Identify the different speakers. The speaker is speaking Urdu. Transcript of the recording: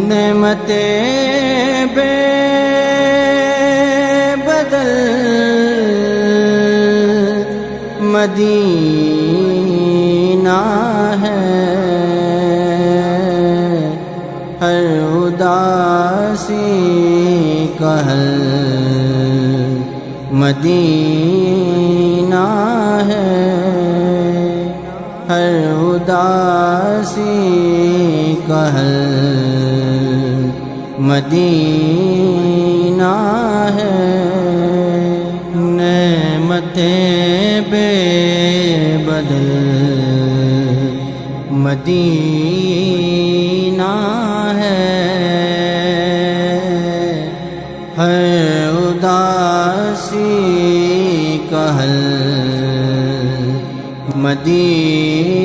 Speaker 1: نعمتیں بے بدل مدینہ ہے، ہر اداسی کا حل مدینہ ہے، ہر اداسی کا حل مدینہ ہے۔ نعمتیں بے بدل مدینہ ہے، ہر اداسی کا حل مدینہ